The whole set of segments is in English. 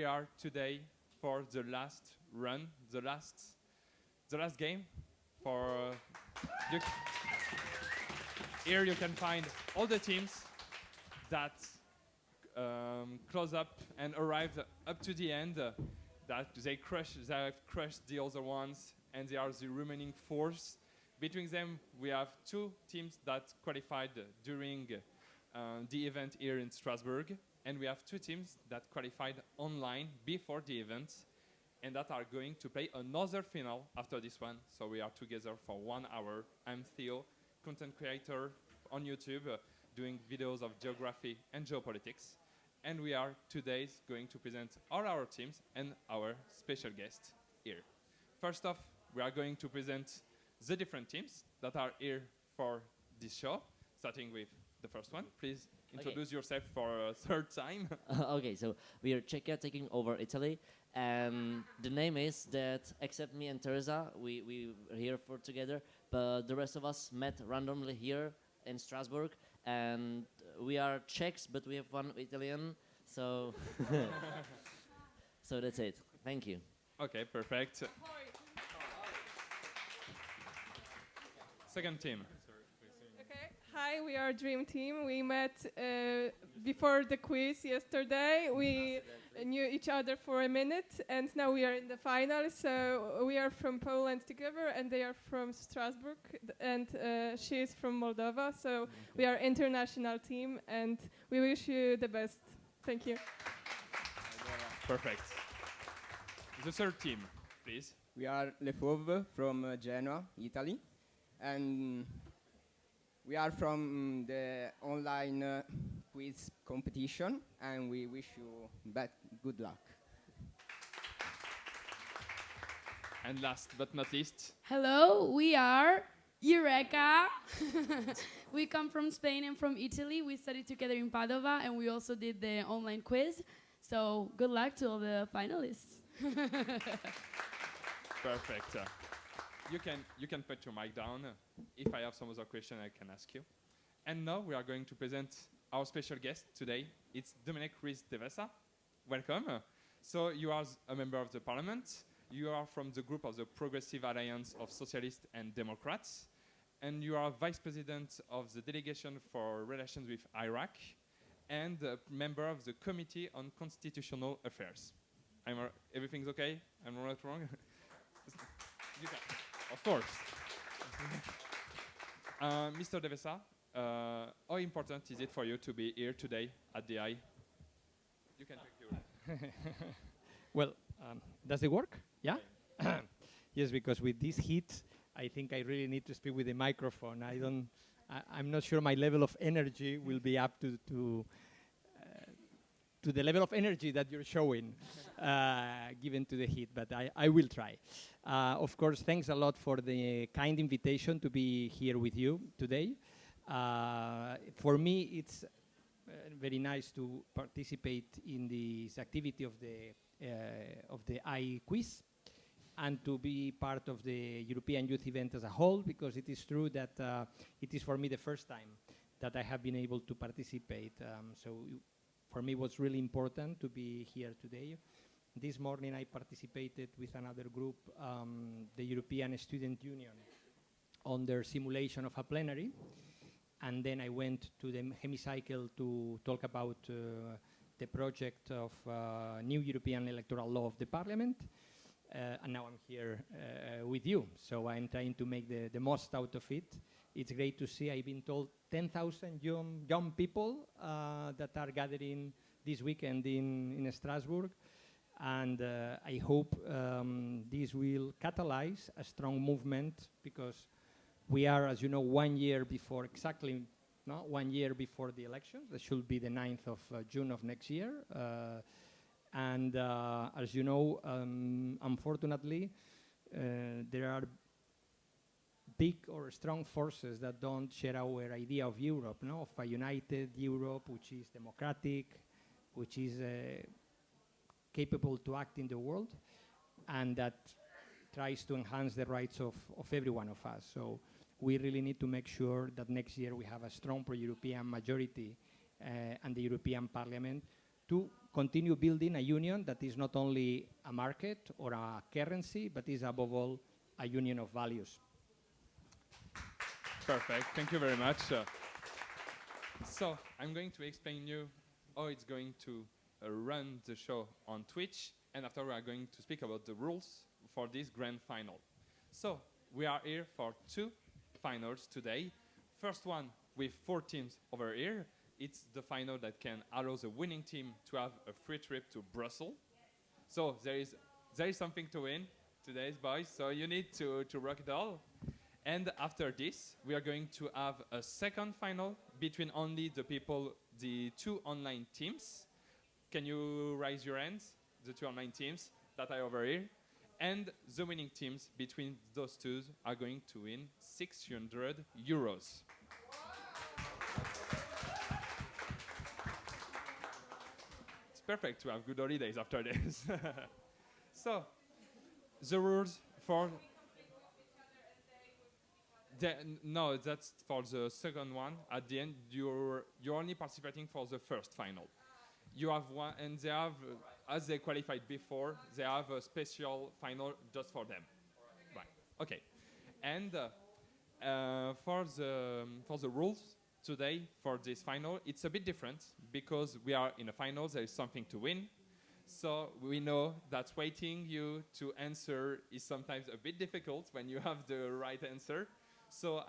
we are today for the last run, the last game. For here you can find all the teams that close up and arrived up to the end. That they have crushed the other ones, and they are the remaining force. Between them, we have two teams that qualified during the event here in Strasbourg, and we have two teams that qualified online before the event, and that are going to play another final after this one. So we are together for 1 hour. I'm Theo, content creator on YouTube, doing videos of geography and geopolitics. And we are today going to present all our teams and our special guest here. First off, we are going to present the different teams that are here for this show, starting with the first one. Please introduce yourself for a third time. Okay, so we are Czechia taking over Italy, and the name is that, except me and Teresa, we are here for together, but the rest of us met randomly here in Strasbourg, and we are Czechs, but we have one Italian, so so that's it. Thank you. Okay, perfect. Second team. Okay. Hi, we are Dream Team. We met before the quiz yesterday. We knew each other for a minute, and now we are in the final. So we are from Poland together, and they are from Strasbourg, and she is from Moldova. So we are international team, and we wish you the best. Thank you. Perfect. The third team, please. We are Le Fauve from Genoa, Italy, and we are from the online quiz competition, and we wish you good luck. And last but not least, Hello, we are Eureka. We come from Spain and from Italy. We studied together in Padova, and we also did the online quiz. So good luck to all the finalists. perfect. You can put your mic down. If I have some other question, I can ask you. And now we are going to present our special guest today. It's Domenec Ruiz Devesa. Welcome. So you are a member of the parliament. You are from the group of the Progressive Alliance of Socialists and Democrats. And you are vice president of the Delegation for Relations with Iraq and a member of the Committee on Constitutional Affairs. Everything's okay? I'm not wrong? You can. Of course. Mr. Devesa, how important is it for you to be here today at the I? You can take your... Well, does it work? Yeah? Yes, because with this heat, I think I really need to speak with the microphone. I'm not sure my level of energy will be up to the level of energy that you're showing, given to the heat, but I will try. Of course, thanks a lot for the kind invitation to be here with you today. For me, it's very nice to participate in this activity of the I quiz and to be part of the European Youth event as a whole, because it is true that it is for me the first time that I have been able to participate. For me, it was really important to be here today. This morning, I participated with another group, the European Student Union, on their simulation of a plenary. And then I went to the hemicycle to talk about the project of new European electoral law of the Parliament. And now I'm here with you. So I'm trying to make the most out of it. It's great to see, I've been told, 10,000 young people that are gathering this weekend in Strasbourg. And I hope this will catalyze a strong movement, because we are, as you know, 1 year before, exactly 1 year before the elections. That should be the 9th of June of next year. And as you know, unfortunately, there are big or strong forces that don't share our idea of Europe, of a united Europe, which is democratic, which is capable to act in the world, and that tries to enhance the rights of every one of us. So we really need to make sure that next year we have a strong pro-European majority and the European Parliament to continue building a union that is not only a market or a currency, but is above all a union of values. Perfect. Thank you very much. So I'm going to explain you how it's going to run the show on Twitch, and after we are going to speak about the rules for this grand final. So we are here for 2 finals today. First one with 4 teams over here. It's the final that can allow the winning team to have a free trip to Brussels. So there is something to win today, boys. So you need to rock it all. And after this, we are going to have a second final between only the 2 online teams. Can you raise your hands? The 2 online teams that are over here. And the winning teams between those 2 are going to win 600 euros. It's perfect to have good holidays after this. So, the rules for... No, that's for the second one. At the end, you're only participating for the first final. You have one, and they have, as they qualified before, they have a special final just for them. Right. Okay. And for the rules today for this final, it's a bit different because we are in a final. There is something to win, so we know that waiting you to answer is sometimes a bit difficult when you have the right answer. So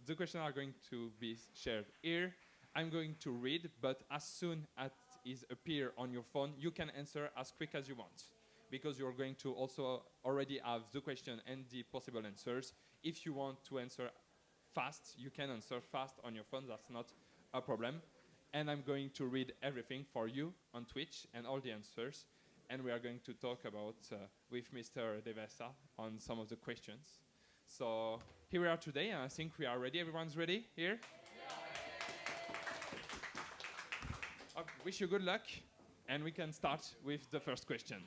the questions are going to be shared here. I'm going to read, but as soon as it appears on your phone, you can answer as quick as you want, because you're going to also already have the question and the possible answers. If you want to answer fast, you can answer fast on your phone. That's not a problem. And I'm going to read everything for you on Twitch and all the answers. And we are going to talk about with Mr. Devesa on some of the questions. So here we are today, and I think we are ready. Everyone's ready here? I wish you good luck, and we can start with the first question.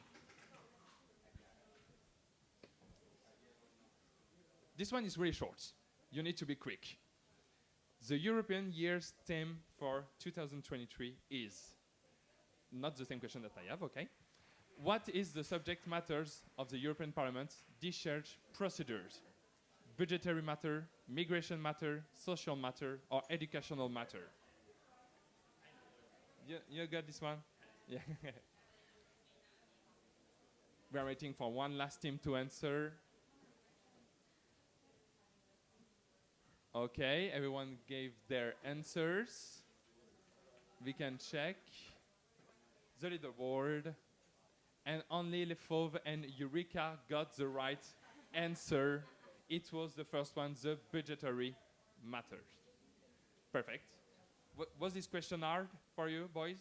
This one is really short. You need to be quick. The European Year's theme for 2023 is... Not the same question that I have, okay? What is the subject matters of the European Parliament's discharge procedures? Budgetary matter, migration matter, social matter, or educational matter? You got this one? Yeah. We are waiting for one last team to answer. Okay, everyone gave their answers. We can check the leaderboard. And only Lefauve and Eureka got the right answer. It was the first one, the budgetary matters. Perfect. Was this question hard for you, boys?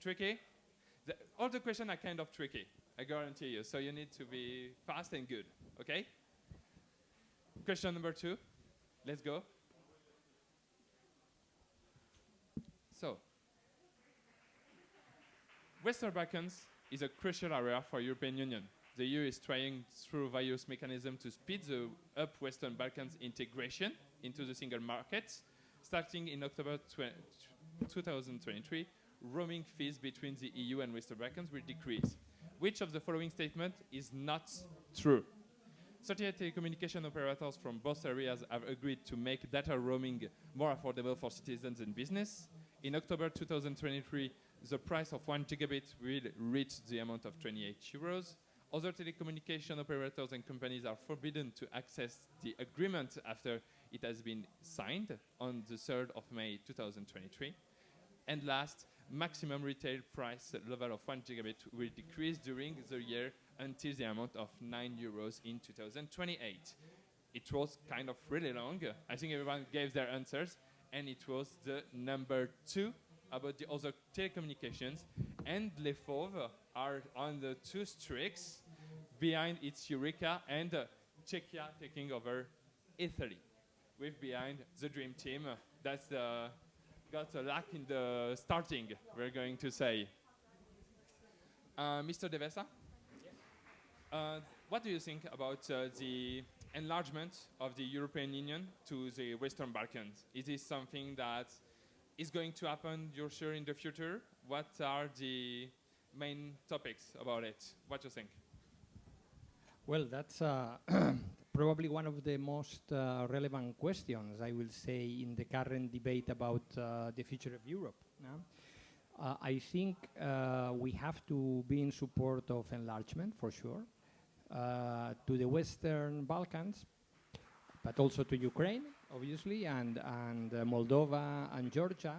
Tricky? All the questions are kind of tricky, I guarantee you. So you need to be fast and good, okay? Question number 2. Let's go. So, Western Balkans is a crucial area for European Union. The EU is trying through various mechanisms to speed up Western Balkans integration into the single market. Starting in October 2023, roaming fees between the EU and Western Balkans will decrease. Which of the following statement is not true? Satellite telecommunication operators from both areas have agreed to make data roaming more affordable for citizens and business. In October 2023, the price of 1 gigabit will reach the amount of 28 euros. Other telecommunication operators and companies are forbidden to access the agreement after it has been signed on the 3rd of May 2023. And last, maximum retail price level of 1 gigabit will decrease during the year until the amount of 9 euros in 2028. It was kind of really long. I think everyone gave their answers, and it was the number 2 about the other telecommunications. And Lefauve are on the 2 streaks. Behind it's Eureka and Czechia taking over Italy. With behind the dream team. That's got a lack in the starting, we're going to say. Mr. Devesa? Yes. What do you think about the enlargement of the European Union to the Western Balkans? Is this something that is going to happen, you're sure, in the future? What are the main topics about it? What do you think? Well, that's probably one of the most relevant questions, I will say, in the current debate about the future of Europe. No? I think we have to be in support of enlargement, for sure, to the Western Balkans, but also to Ukraine, obviously, and Moldova and Georgia.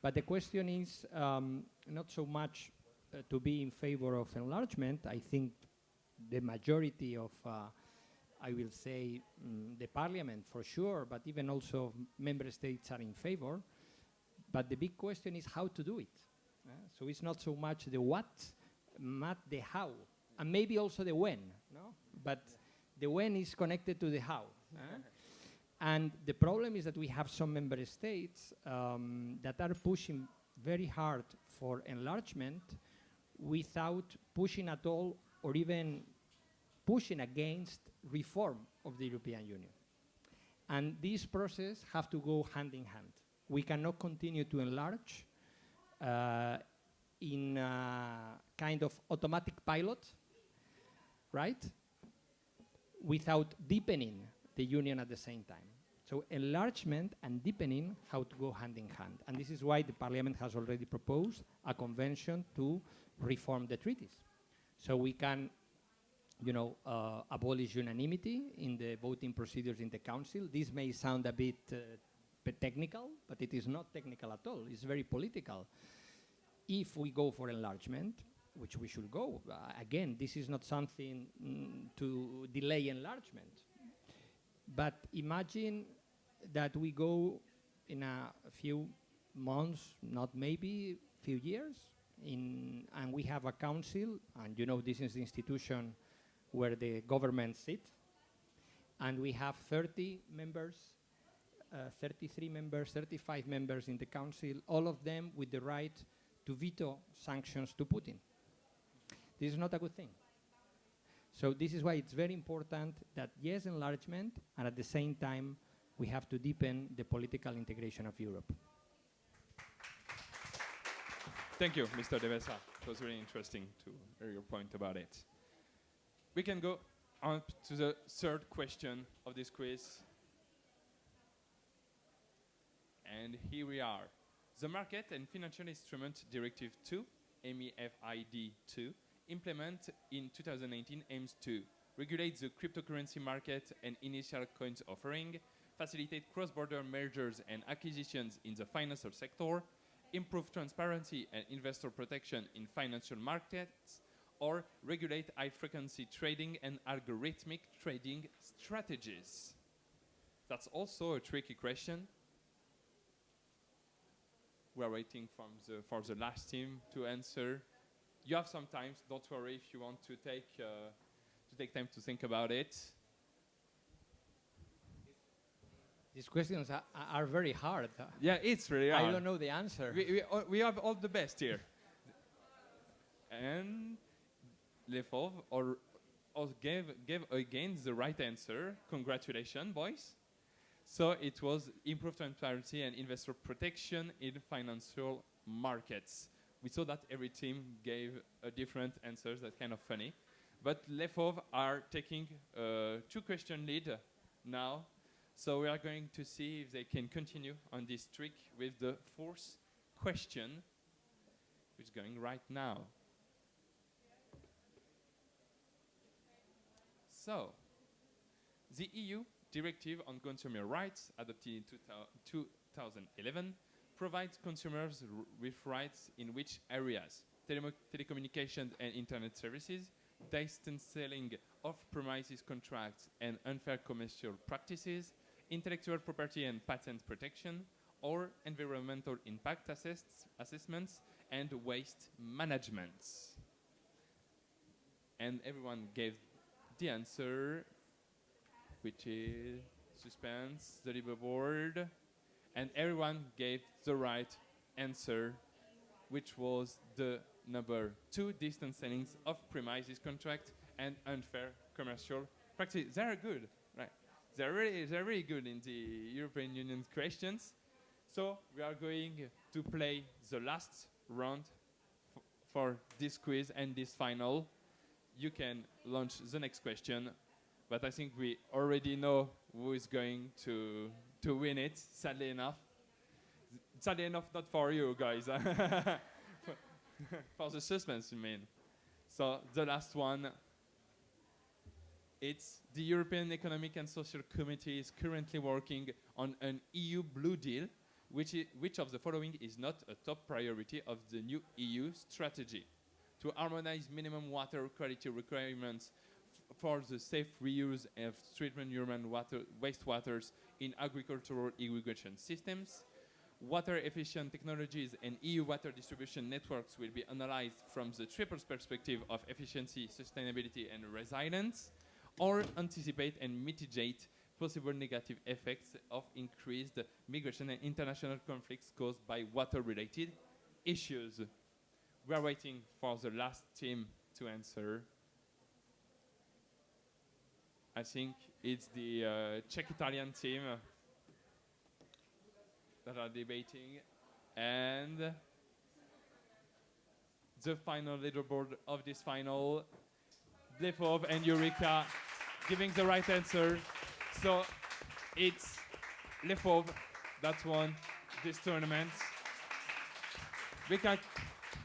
But the question is not so much to be in favor of enlargement. I think the majority of, I will say, the parliament for sure, but even also member states are in favor. But the big question is how to do it. So it's not so much the what, but the how, and maybe also the when. No? But the when is connected to the how. And the problem is that we have some member states that are pushing very hard for enlargement without pushing at all or even pushing against reform of the European Union. And this process have to go hand in hand. We cannot continue to enlarge in a kind of automatic pilot, right? Without deepening the union at the same time. So enlargement and deepening have to go hand in hand. And this is why the parliament has already proposed a convention to reform the treaties. So we can, abolish unanimity in the voting procedures in the council. This may sound a bit technical, but it is not technical at all. It's very political. If we go for enlargement, which we should go, again, this is not something to delay enlargement. But imagine that we go in a few months, not maybe, few years, and we have a council, and this is the institution where the government sit, and we have 30 members, 33 members, 35 members in the council, all of them with the right to veto sanctions to Putin. This is not a good thing. So this is why it's very important that, yes, enlargement, and at the same time, we have to deepen the political integration of Europe. Thank you, Mr. Devesa. It was really interesting to hear your point about it. We can go on to the third question of this quiz. And here we are. The Market and Financial Instrument Directive 2, MEFID 2, implement in 2019 aims to regulate the cryptocurrency market and initial coins offering, facilitate cross-border mergers and acquisitions in the financial sector, improve transparency and investor protection in financial markets, or regulate high-frequency trading and algorithmic trading strategies. That's also a tricky question. We are waiting for the last team to answer. You have some time. Don't worry if you want to take time to think about it. These questions are very hard. Yeah, it's really hard. I don't know the answer. We have all the best here. And Lefov gave again the right answer. Congratulations, boys. So it was improved transparency and investor protection in financial markets. We saw that every team gave a different answers. That's kind of funny. But Lefov are taking 2-question lead now. So we are going to see if they can continue on this trick with the 4th question, which is going right now. So, the EU Directive on Consumer Rights, adopted in 2011, provides consumers with rights in which areas? Telecommunications and internet services, distance selling, off-premises contracts and unfair commercial practices, intellectual property and patent protection, or environmental impact assessments and waste management. And everyone gave the answer, which is suspense, the Labour Board, and everyone gave the right answer, which was the number 2, distance selling, off-premises contract and unfair commercial practice. They are good, right? They're really good in the European Union questions. So we are going to play the last round for this quiz and this final. You can launch the next question, but I think we already know who is going to win it, sadly enough. Sadly enough, not for you guys. For the suspense, you mean. So the last one, it's the European Economic and Social Committee is currently working on an EU Blue Deal. Which of the following is not a top priority of the new EU strategy? To harmonize minimum water quality requirements for the safe reuse of treatment human wastewaters in agricultural irrigation systems. Water efficient technologies and EU water distribution networks will be analyzed from the triple perspective of efficiency, sustainability, and resilience, or anticipate and mitigate possible negative effects of increased migration and international conflicts caused by water-related issues. We are waiting for the last team to answer. I think it's the Czech-Italian team that are debating. And the final leaderboard of this final, Lefov and Eureka giving the right answer. So it's Lefov that won this tournament. We can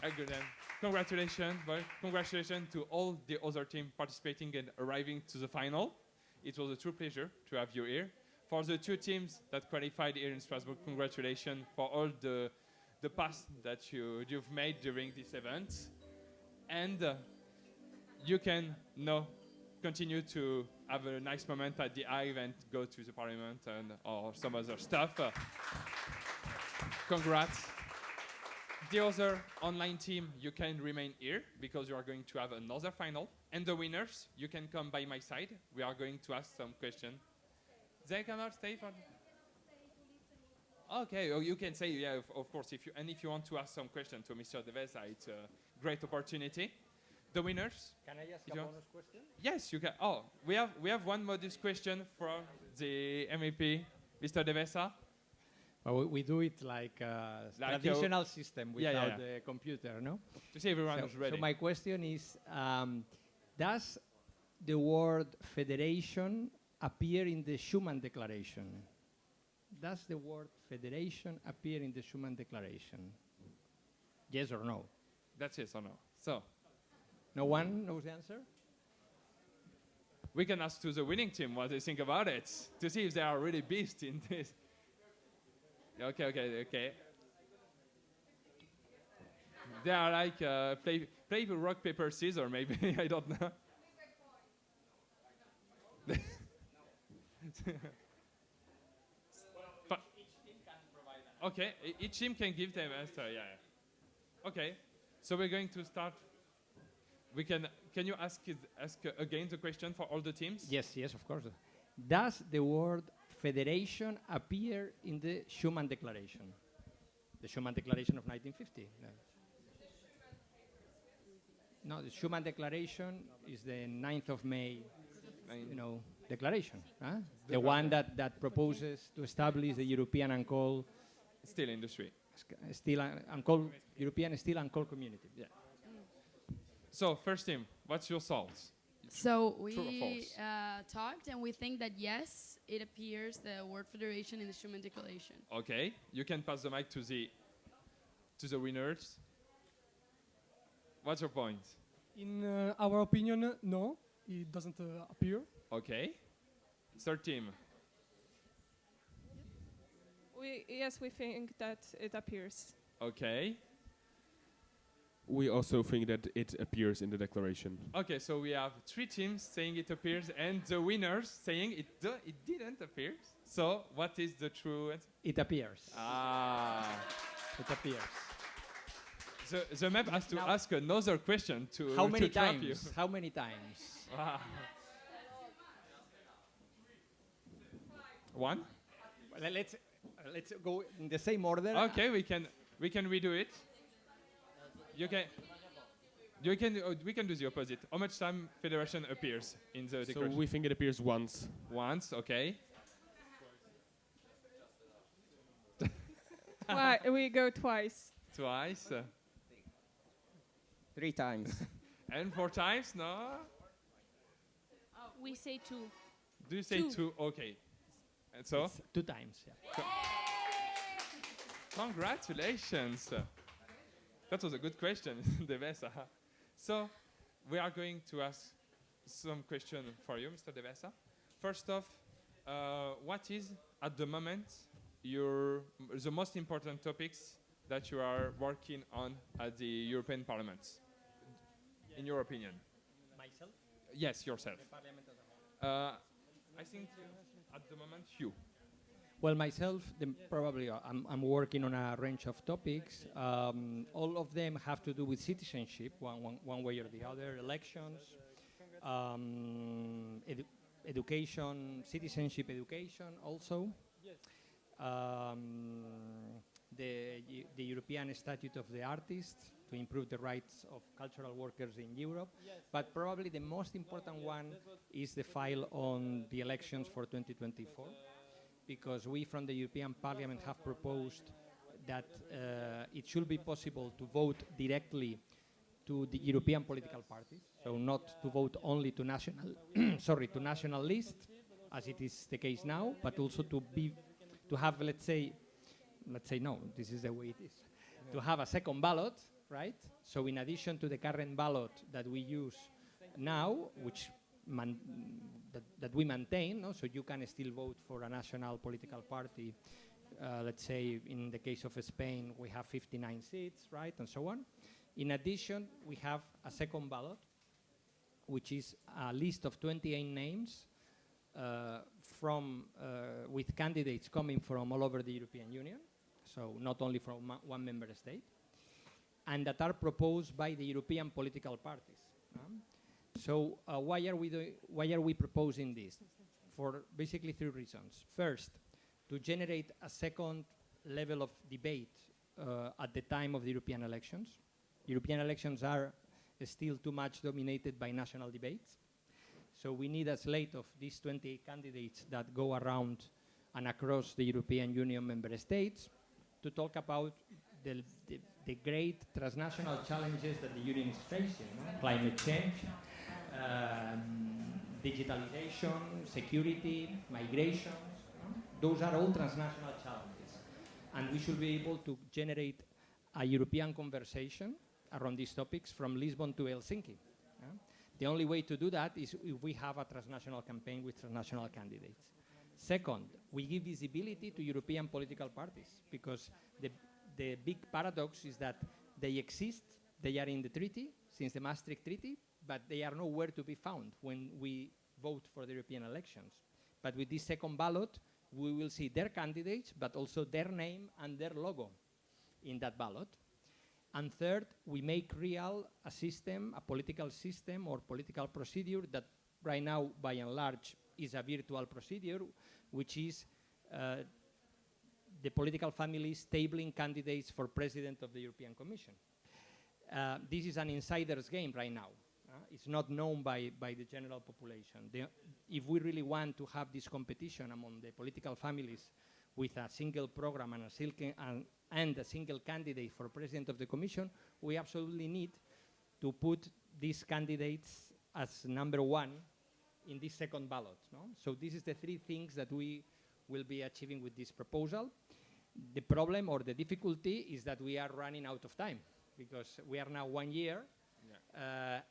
agree them. Congratulations, but congratulations to all the other teams participating and arriving to the final. It was a true pleasure to have you here. For the two teams that qualified here in Strasbourg, congratulations for all the pass that you've made during this event. And you can now continue to have a nice moment at the Hive and go to the parliament and or some other stuff. Congrats. The other online team, you can remain here because you are going to have another final. And the winners, you can come by my side. We are going to ask some questions. They cannot stay for. Okay, you can say, yeah, of course. If you want to ask some questions to Mr. Devesa, it's a great opportunity. The winners. Can I ask a bonus question? Yes, you can. Oh, we have one modus question from the MEP, Mr. Devesa. Well, we do it like a traditional system without the computer, no? To see everyone is ready. So my question is, does the word federation appear in the Schuman Declaration? Does the word federation appear in the Schuman Declaration? Yes or no? That's yes or no. So. No one knows the answer? We can ask to the winning team what they think about it, to see if they are really beasts in this. Okay. They are like play rock, paper, scissors, maybe. I don't know. Okay, each team can give them answer. Yeah. Okay, so we're going to start. Can you ask again the question for all the teams? Yes, of course. Does the word federation appear in the Schuman Declaration? The Schuman Declaration of 1950? No, the Schuman Declaration is the 9th of May, declaration. Huh? The one that proposes to establish the European and coal steel industry. European steel and coal community. Yeah. So, first team, what's your thoughts? So we talked, and we think that yes, it appears the word federation in the Schuman Declaration. Okay, you can pass the mic to the winners. What's your point? In our opinion, no, it doesn't appear. Okay. Third team. Yes, we think that it appears. Okay. We also think that it appears in the declaration. Okay, so we have three teams saying it appears and the winners saying it didn't appear. So what is the true answer? It appears. It appears. The map has to ask another question to How many trap times? you. How many times? One? Let's go in the same order. Okay, we can redo it. We can do the opposite. How much time federation appears in the declaration? So we think it appears once. Once, okay. We go twice. Twice. 3 times. And 4 times, no? We say 2. Do you say 2? Okay. And so? It's 2 times. Yeah. Congratulations. That was a good question, Devesa. So, we are going to ask some questions for you, Mr. Devesa. First off, what is, at the moment, the most important topics that you are working on at the European Parliament, in your opinion? Myself? Yes, yourself. The Parliament as a whole. I think at the moment, you. Well, myself, probably I'm working on a range of topics. All of them have to do with citizenship, one way or the other. Elections, education, citizenship education also. The European Statute of the Artist to improve the rights of cultural workers in Europe. But probably the most important one is the file on the elections for 2024. Because we from the European Parliament have proposed that it should be possible to vote directly to the European political parties, so not to vote only to national, to national list, as it is the case now, but also to have, let's say no, this is the way it is, to have a second ballot, right? So in addition to the current ballot that we use now, which that we maintain, no? So you can still vote for a national political party. Let's say in the case of Spain, we have 59 seats, right, and so on. In addition, we have a second ballot, which is a list of 28 names with candidates coming from all over the European Union, so not only from one member state, and that are proposed by the European political parties. So why are we proposing this? For basically 3 reasons. First, to generate a second level of debate at the time of the European elections. European elections are still too much dominated by national debates. So we need a slate of these 28 candidates that go around and across the European Union member states to talk about the great transnational challenges that the Union is facing, climate change, digitalization, security, migration. Those are all transnational challenges. And we should be able to generate a European conversation around these topics from Lisbon to Helsinki. The only way to do that is if we have a transnational campaign with transnational candidates. Second, we give visibility to European political parties, because the big paradox is that they exist, they are in the treaty, since the Maastricht Treaty, but they are nowhere to be found when we vote for the European elections. But with this second ballot, we will see their candidates, but also their name and their logo in that ballot. And third, we make real a system, a political system or political procedure that right now, by and large, is a virtual procedure, which is the political families tabling candidates for president of the European Commission. This is an insider's game right now. It's not known by the general population. If we really want to have this competition among the political families with a single program and a single candidate for president of the Commission, we absolutely need to put these candidates as number 1 in this second ballot. No? So this is the 3 things that we will be achieving with this proposal. The problem or the difficulty is that we are running out of time, because we are now 1 year,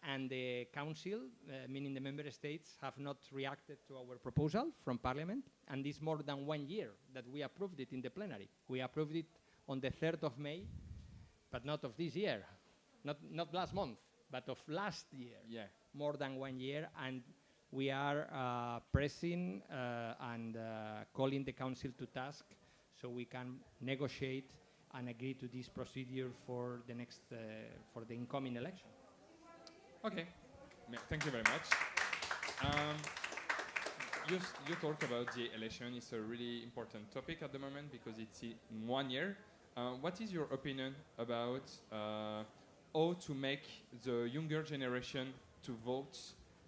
and the Council, meaning the Member States, have not reacted to our proposal from Parliament, and it's more than 1 year that we approved it in the plenary. We approved it on the 3rd of May, but not of this year, not last month, but of last year. Yeah. More than 1 year, and we are pressing and calling the Council to task so we can negotiate and agree to this procedure for the next, for the incoming election. Okay, thank you very much. You talked about the election. It's a really important topic at the moment because it's in 1 year. What is your opinion about how to make the younger generation to vote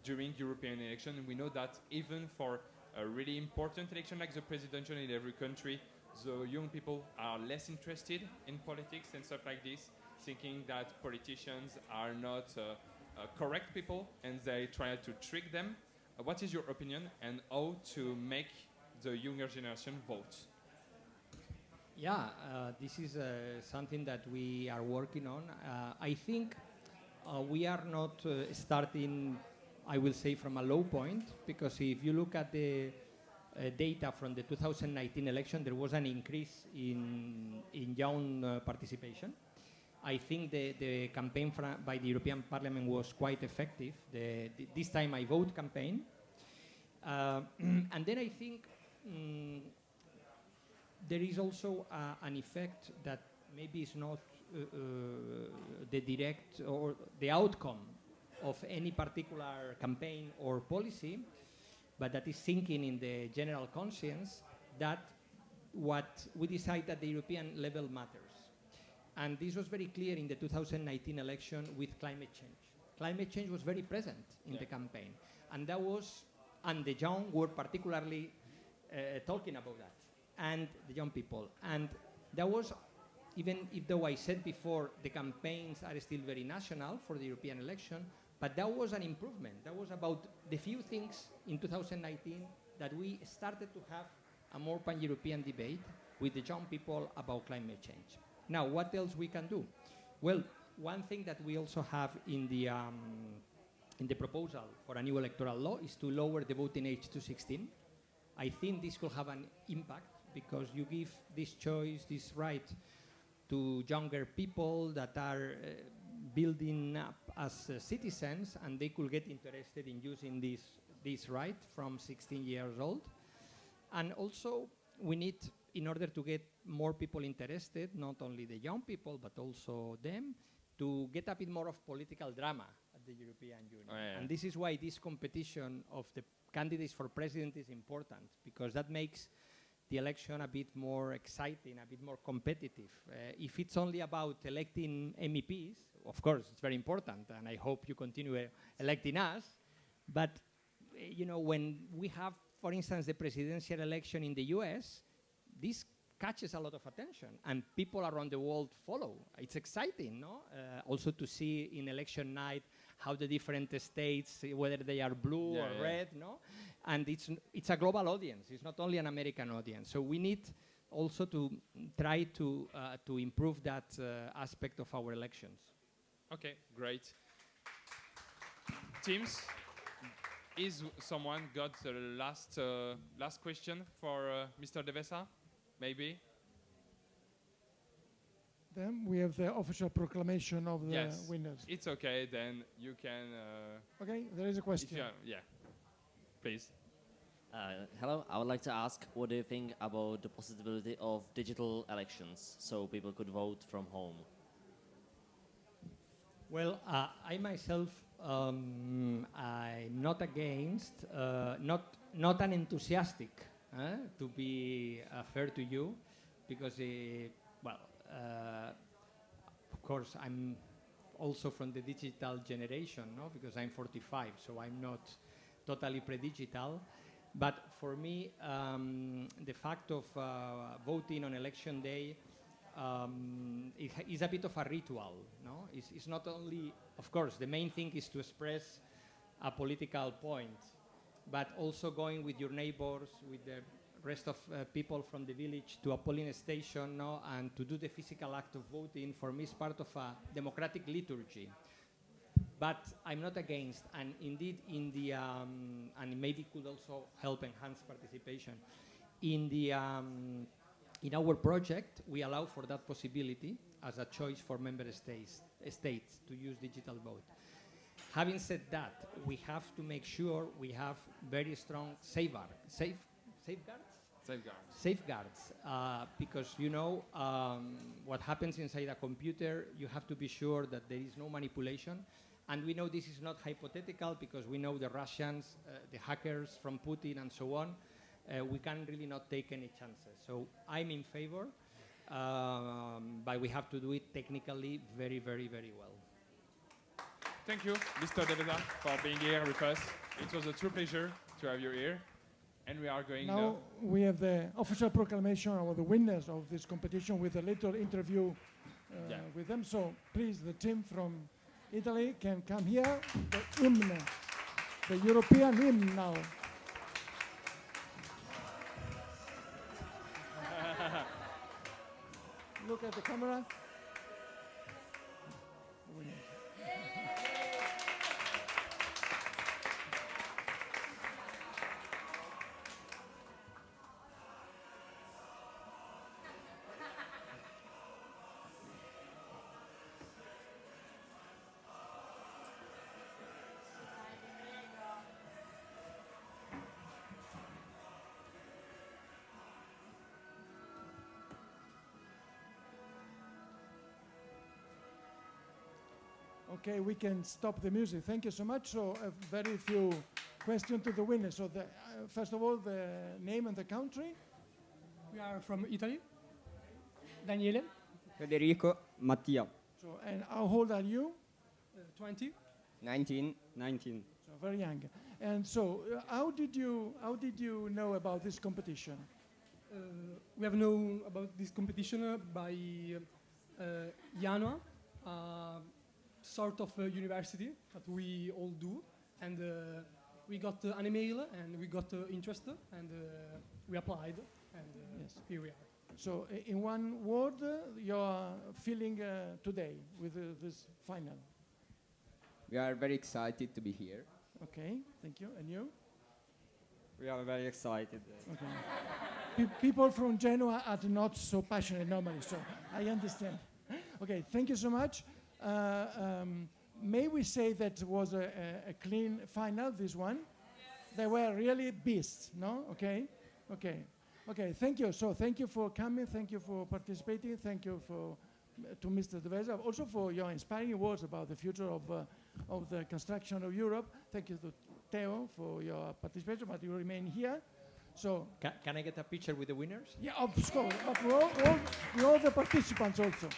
during European election? And we know that even for a really important election like the presidential in every country, the young people are less interested in politics and stuff like this, thinking that politicians are not correct people and they try to trick them. What is your opinion and how to make the younger generation vote? Yeah, this is something that we are working on. I think we are not starting, I will say, from a low point, because if you look at the data from the 2019 election, there was an increase in young participation. I think the campaign by the European Parliament was quite effective, the This Time I Vote campaign. And then I think there is also an effect that maybe is not the direct or the outcome of any particular campaign or policy, but that is sinking in the general conscience that what we decide at the European level matters. And this was very clear in the 2019 election with climate change. Climate change was very present in the campaign, and the young were particularly talking about that, and the young people. And that was, even if though I said before the campaigns are still very national for the European election, but that was an improvement. That was about the few things in 2019 that we started to have a more pan-European debate with the young people about climate change. Now, what else we can do? Well, one thing that we also have in the proposal for a new electoral law is to lower the voting age to 16. I think this could have an impact because you give this choice, this right to younger people that are building up as citizens, and they could get interested in using this right from 16 years old. And also, we need, in order to get more people interested, not only the young people, but also them, to get a bit more of political drama at the European Union. Oh, yeah. And this is why this competition of the candidates for president is important, because that makes the election a bit more exciting, a bit more competitive. If it's only about electing MEPs, of course, it's very important, and I hope you continue electing us. But when we have, for instance, the presidential election in the US, this catches a lot of attention, and people around the world follow. It's exciting, no? Also to see in election night how the different states, whether they are blue or red, no? And it's a global audience. It's not only an American audience. So we need also to try to improve that aspect of our elections. Okay, great. Teams, is someone got the last question for Mr. Devesa? Maybe? Then we have the official proclamation of the Yes. winners. It's okay, then you can... Okay, there is a question. yeah, please. Hello, I would like to ask, what do you think about the possibility of digital elections so people could vote from home? Well, I myself, I'm not against, not an enthusiastic, to be fair to you, because, of course, I'm also from the digital generation, no? Because I'm 45, so I'm not totally pre-digital. But for me, the fact of voting on election day is a bit of a ritual, no? It's not only, of course, the main thing is to express a political point, but also going with your neighbors, with the rest of people from the village to a polling station, no? And to do the physical act of voting, for me, is part of a democratic liturgy. But I'm not against, and indeed, and maybe could also help enhance participation. In our project, we allow for that possibility as a choice for member states to use digital vote. Having said that, we have to make sure we have very strong safeguards, because what happens inside a computer, you have to be sure that there is no manipulation. And we know this is not hypothetical because we know the Russians, the hackers from Putin and so on. We can really not take any chances. So I'm in favor, but we have to do it technically very, very, very well. Thank you, Mr. Devesa, for being here with us. It was a true pleasure to have you here. And we are going Now we have the official proclamation of the winners of this competition with a little interview Yeah. with them. So please, the team from Italy can come here. The hymn, the European hymn now. Look at the camera. Okay, we can stop the music. Thank you so much. So, a very few questions to the winner. So, first of all, the name and the country. We are from Italy. Daniele, Federico, Mattia, So, and how old are you? 20. 19. 19. So, very young. And so, how did you know about this competition? We have known about this competition by January, sort of university that we all do, and we got an email and we got interested and we applied, and Yes. here we are. So, in one word, your feeling today with this final. We are very excited to be here. Okay, thank you. And you? We are very excited. Okay. People from Genoa are not so passionate normally, so I understand. Okay, thank you so much. May we say that it was a clean final, this one? They were really beasts, no? Okay, okay. Okay, thank you. So thank you for coming, thank you for participating, thank you to Mr. Devesa, also for your inspiring words about the future of the construction of Europe. Thank you to Theo for your participation, but you remain here. So, Can I get a picture with the winners? yeah, of course, but we all the participants also.